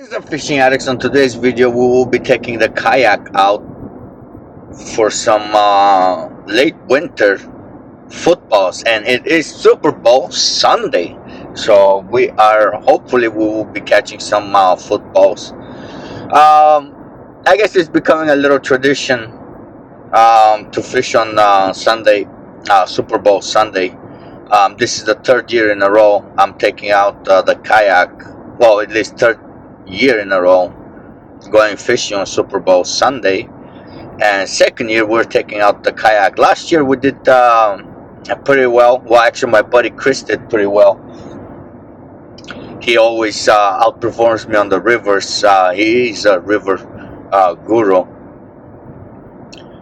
This is a fishing addicts. On today's video, we will be taking the kayak out for some late winter footballs, and it is Super Bowl Sunday. So we will be catching some footballs. I guess it's becoming a little tradition to fish on Sunday, Super Bowl Sunday. This is the third year in a row I'm taking out the kayak. Well, at least third year in a row going fishing on Super Bowl Sunday. And second year we're taking out the kayak. Last year we did pretty well. Well, actually my buddy Chris did pretty well. He always outperforms me on the rivers. He's a river guru.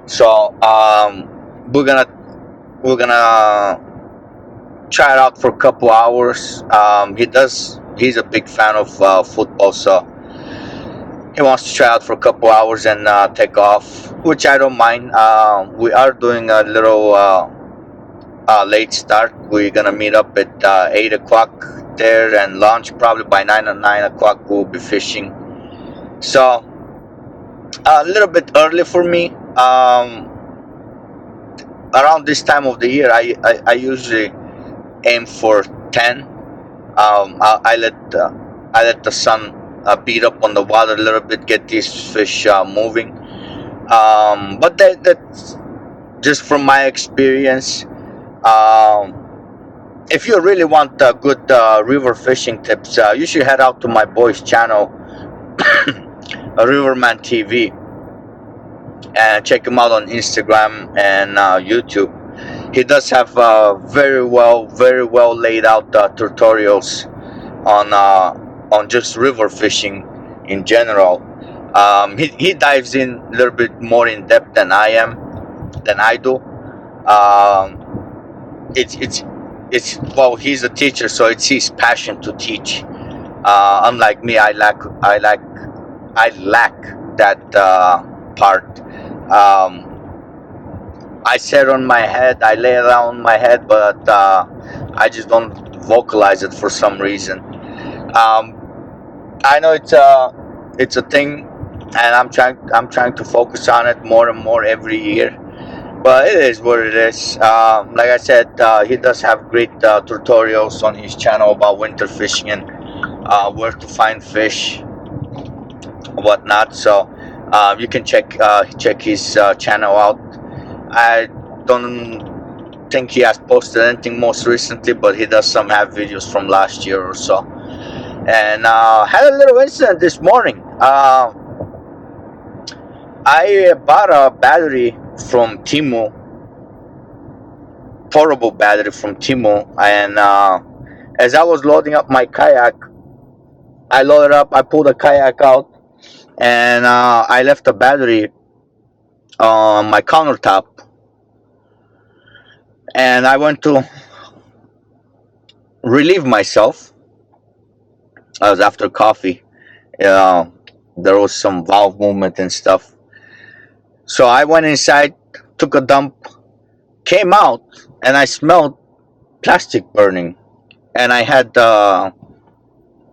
So we're gonna try it out for a couple hours. He's a big fan of football, so he wants to try out for a couple hours and take off, which I don't mind. We are doing a little late start. We're gonna meet up at 8 o'clock there and launch probably by 9 o'clock. We'll be fishing. So a little bit early for me. Around this time of the year, I usually aim for 10. I let the sun beat up on the water a little bit, get these fish moving. But that's just from my experience. If you really want good river fishing tips, you should head out to my boy's channel, Riverman TV, and check him out on Instagram and YouTube. He does have very well laid out tutorials on just river fishing in general. He dives in a little bit more in depth than I do. It's well, he's a teacher, so it's his passion to teach. Unlike me, I lack that part. I sit on my head, I lay down on my head, but I just don't vocalize it for some reason. I know it's a thing, and I'm trying to focus on it more and more every year. But it is what it is. Like I said, he does have great tutorials on his channel about winter fishing and where to find fish, whatnot. So you can check his channel out. I don't think he has posted anything most recently, but he does have videos from last year or so. And had a little incident this morning. I bought a battery from Temu, portable battery from Temu, and as I was loading up my kayak, I pulled the kayak out, and I left the battery on my countertop, and I went to relieve myself. I was after coffee. There was some valve movement and stuff. So I went inside, took a dump, came out, and I smelled plastic burning. And I had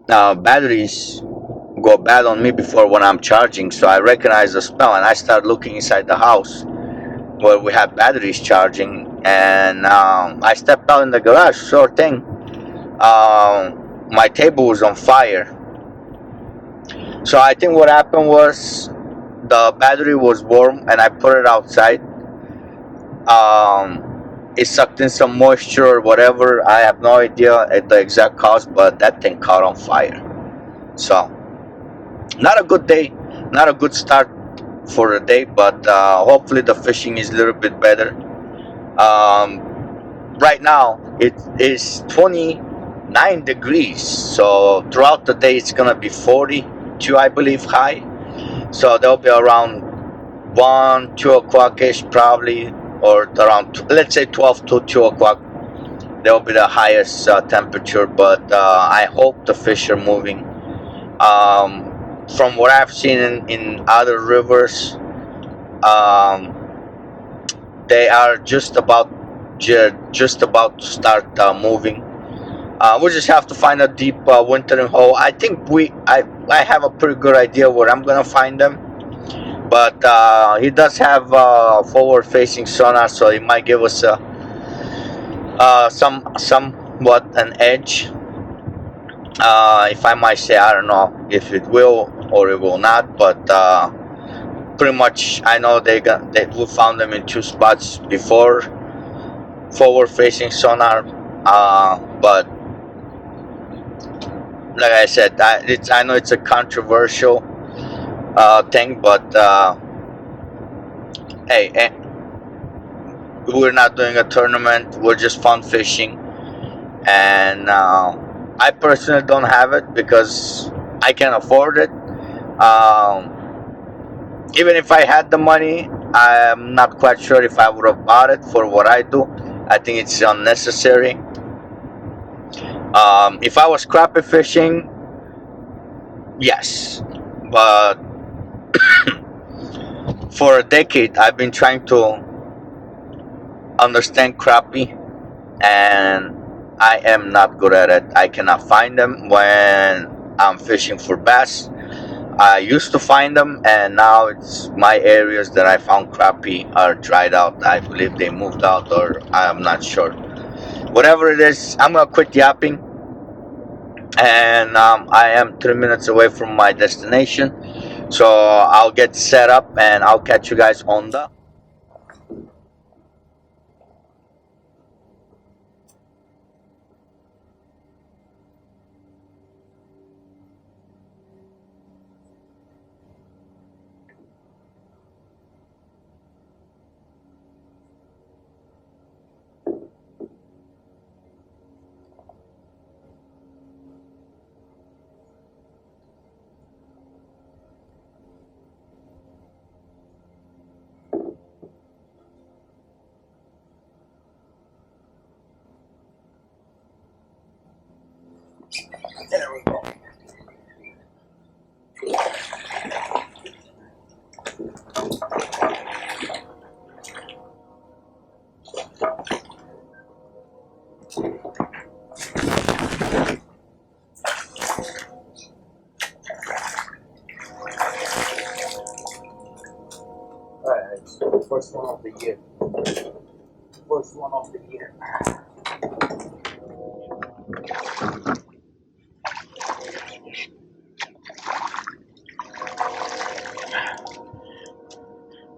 batteries go bad on me before when I'm charging. So I recognized the smell, and I started looking inside the house where we had batteries charging. And I stepped out in the garage, sure thing. My table was on fire. So I think what happened was the battery was warm and I put it outside. It sucked in some moisture or whatever. I have no idea the exact cause, but that thing caught on fire. So not a good day, not a good start for the day, but hopefully the fishing is a little bit better. Right now it is 29 degrees, so throughout the day it's gonna be 42, I believe, high. So they'll be around 1-2 o'clock ish probably, or around let's say 12 to 2 o'clock. They'll be the highest temperature, but I hope the fish are moving. From what I've seen in other rivers, they are just about to start moving. We just have to find a deep wintering hole. I think I have a pretty good idea where I'm gonna find them, but he does have forward-facing sonar, so he might give us somewhat an edge. If I might say, I don't know if it will or it will not, but pretty much I know we found them in two spots before forward-facing sonar, but like I said, I know it's a controversial thing, but hey, we're not doing a tournament. We're just fun fishing, and I personally don't have it because I can afford it. Even if I had the money, I'm not quite sure if I would have bought it for what I do. I think it's unnecessary. If I was crappie fishing, yes, but for a decade I've been trying to understand crappie, and I am not good at it. I cannot find them when I'm fishing for bass. I used to find them, and now it's my areas that I found crappie are dried out. I believe they moved out, or I'm not sure. Whatever it is, I'm gonna quit yapping, and I am 3 minutes away from my destination. So I'll get set up, and I'll catch you guys on the. There we go. Alright, so first one of the year. First one of the year.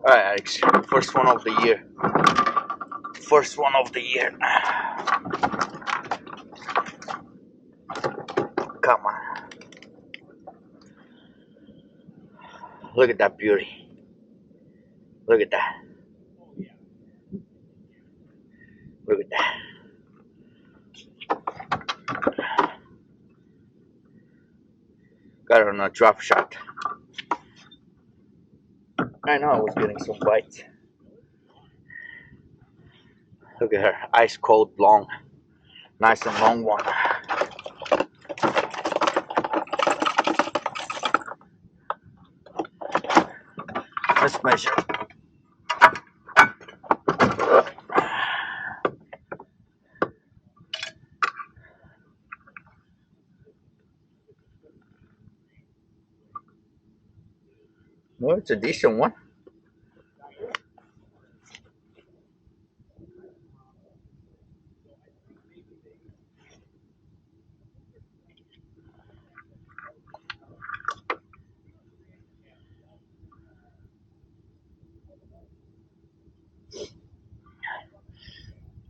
Alright, Alex. First one of the year. First one of the year. Come on. Look at that beauty. Look at that. Look at that. Got it on a drop shot. I know I was getting some bites. Look at her. Ice cold, long. Nice and long one. Let's measure. Well, it's a decent one.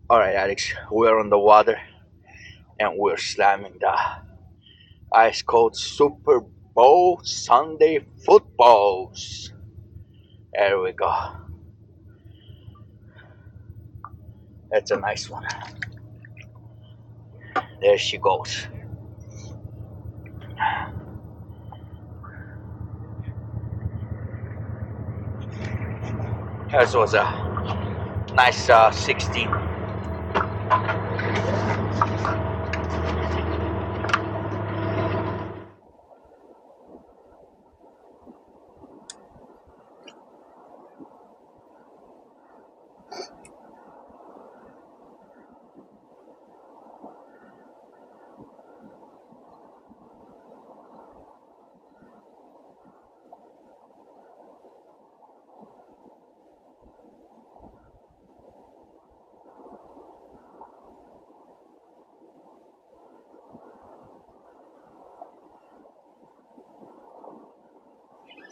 Alright, Alex. We're on the water and we're slamming the ice cold Super Bowl Sunday footballs. There we go. That's a nice one. There she goes. That was a nice 16.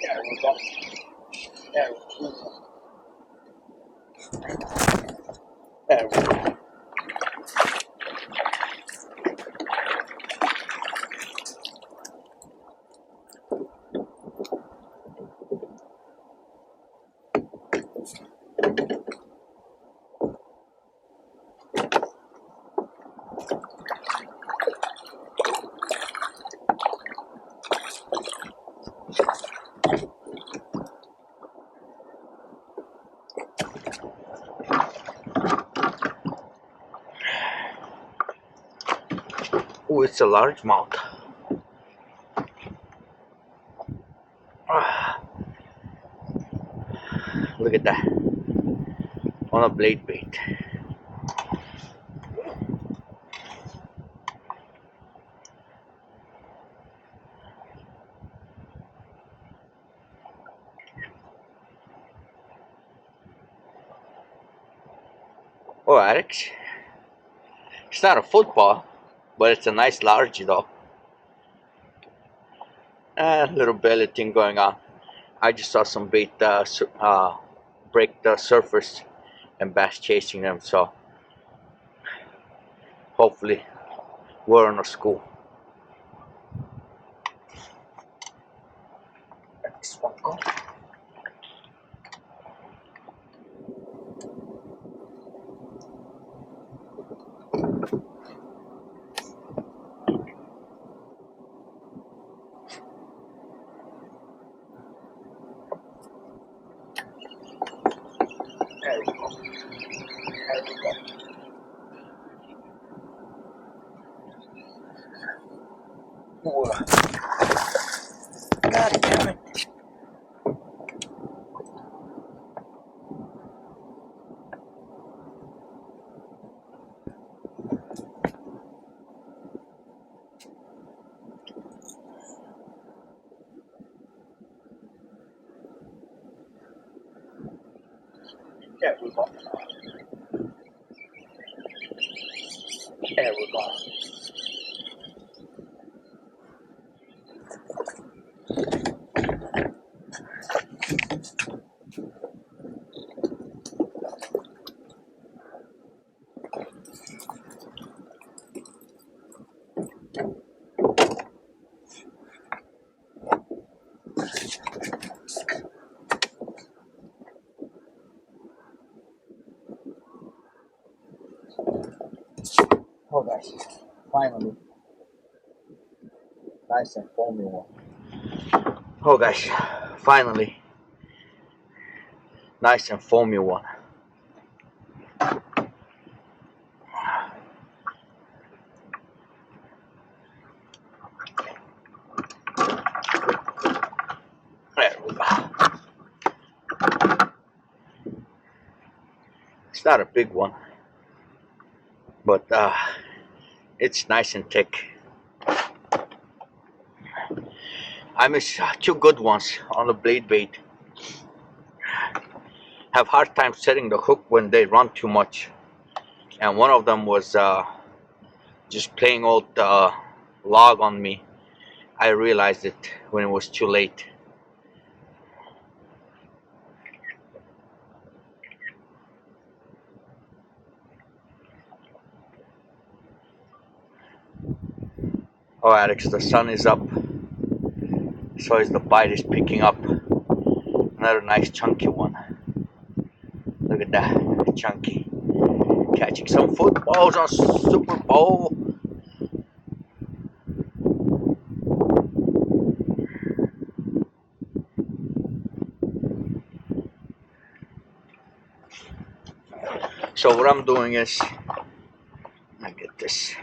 There we go. There we go. There we go. Oh, it's a largemouth. Look at that. On a blade bait. Oh, Alex. It's not a football, but it's a nice large though. Little belly thing going on. I just saw some bait break the surface and bass chasing them, so hopefully we're on a school. Let this one go. There we go. There we go. Whoa. God damn it. There we go. There we go. Oh guys, finally, nice and foamy one. Oh guys, finally, nice and foamy one. There we go. It's not a big one, but it's nice and thick. I miss two good ones on the blade bait. Have hard time setting the hook when they run too much, and one of them was just playing old log on me. I realized it when it was too late. Oh Alex, the sun is up, so as the bite is picking up. Another nice chunky one. Look at that, chunky. Catching some footballs on Super Bowl. So what I'm doing is, I get this.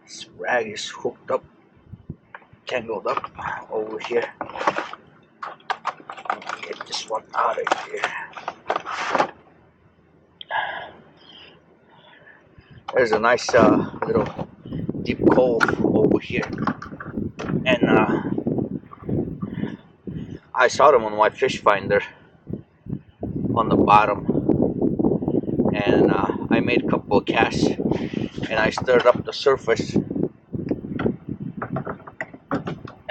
This rag is hooked up, tangled up over here. Get this one out of here. There's a nice little deep cove over here, and I saw them on my fish finder on the bottom, and I made a couple of casts, and I stirred up the surface,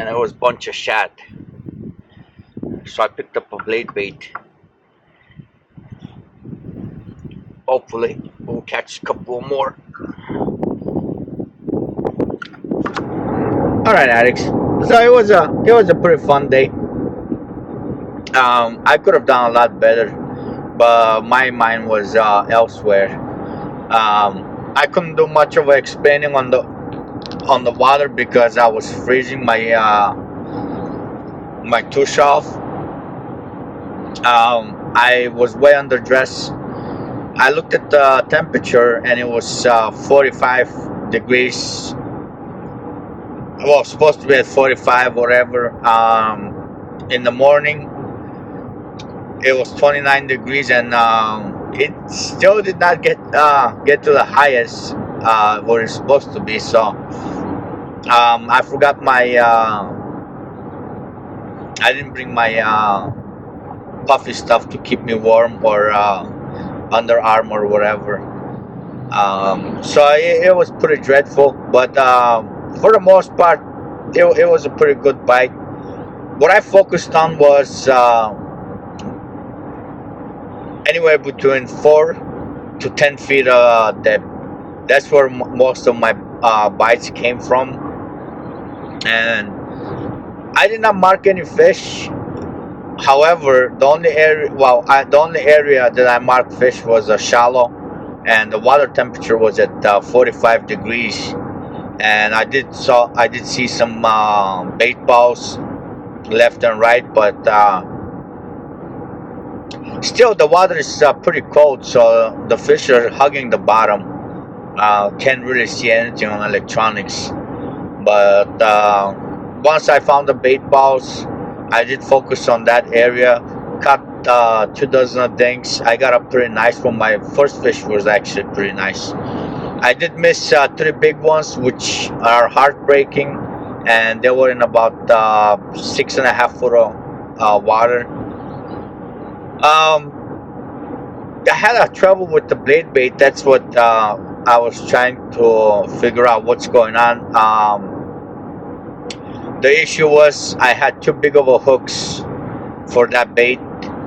and it was a bunch of shad. So I picked up a blade bait. Hopefully we'll catch a couple more. All right, addicts. So it was a pretty fun day. I could have done a lot better, but my mind was elsewhere. I couldn't do much of explaining on the water because I was freezing my tush off. I was way underdressed. I looked at the temperature and it was 45 degrees. Well, supposed to be at 45, whatever. In the morning, it was 29 degrees, and it still did not get to the highest where it's supposed to be. So I forgot I didn't bring my puffy stuff to keep me warm, or underarm or whatever. So it was pretty dreadful, but for the most part, it was a pretty good bite. What I focused on was anywhere between 4 to 10 feet depth. That's where most of my bites came from, and I did not mark any fish. However, the only area that I marked fish was shallow, and the water temperature was at 45 degrees. And I did see some bait balls left and right, but still the water is pretty cold, so the fish are hugging the bottom. Can't really see anything on electronics, but once I found the bait balls, I did focus on that area. Caught 2 dozen of dinks. I got a pretty nice one. My first fish was actually pretty nice. I did miss 3 big ones, which are heartbreaking, and they were in about 6.5 foot of water. I had a trouble with the blade bait. That's what I was trying to figure out what's going on. The issue was I had too big of a hooks for that bait,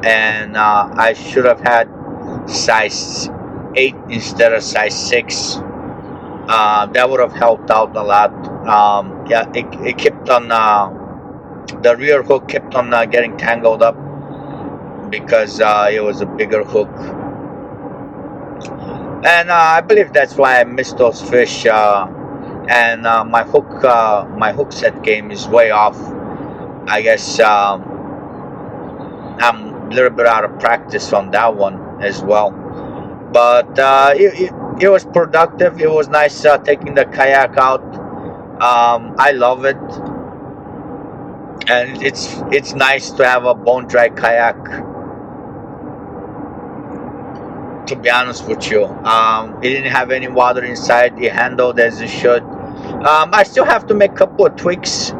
and I should have had size 8 instead of size 6. That would have helped out a lot. Yeah, it kept on the rear hook kept on getting tangled up because it was a bigger hook, and I believe that's why I missed those fish. And my hook set game is way off. I guess I'm a little bit out of practice on that one as well. But it was productive. It was nice taking the kayak out. I love it, and it's nice to have a bone dry kayak. To be honest with you, it didn't have any water inside. It handled as it should. I still have to make a couple of tweaks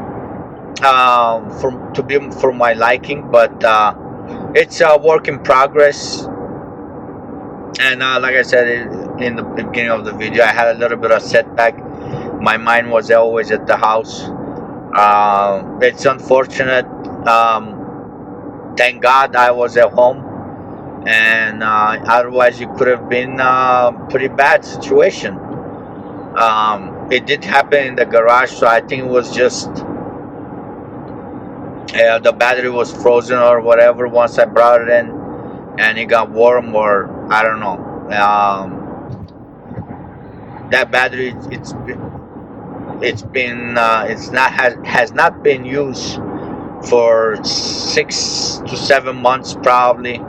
for my liking, but it's a work in progress. And like I said in the beginning of the video, I had a little bit of setback. My mind was always at the house. It's unfortunate. Thank God I was at home, and otherwise it could have been a pretty bad situation. It did happen in the garage, so I think it was just the battery was frozen or whatever once I brought it in, and it got warm, or I don't know. That battery has not been used for 6 to 7 months probably.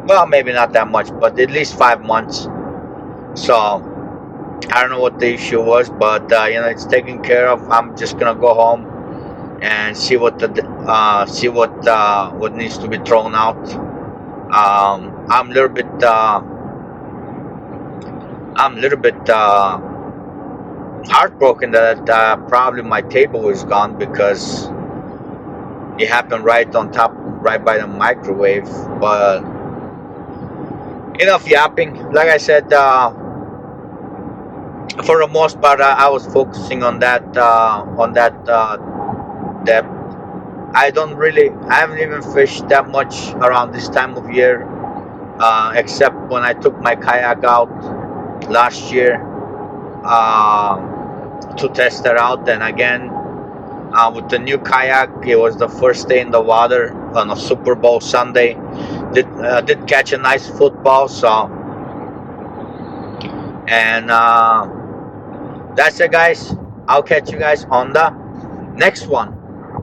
Well, maybe not that much, but at least 5 months. So I don't know what the issue was, but it's taken care of. I'm just gonna go home and see what what needs to be thrown out. I'm a little bit heartbroken that probably my table is gone because it happened right on top, right by the microwave. But enough yapping. Like I said, for the most part, I was focusing on that depth. I haven't even fished that much around this time of year, except when I took my kayak out last year to test it out. Then again, with the new kayak, it was the first day in the water on a Super Bowl Sunday. Did catch a nice football, so. And that's it, guys. I'll catch you guys on the next one.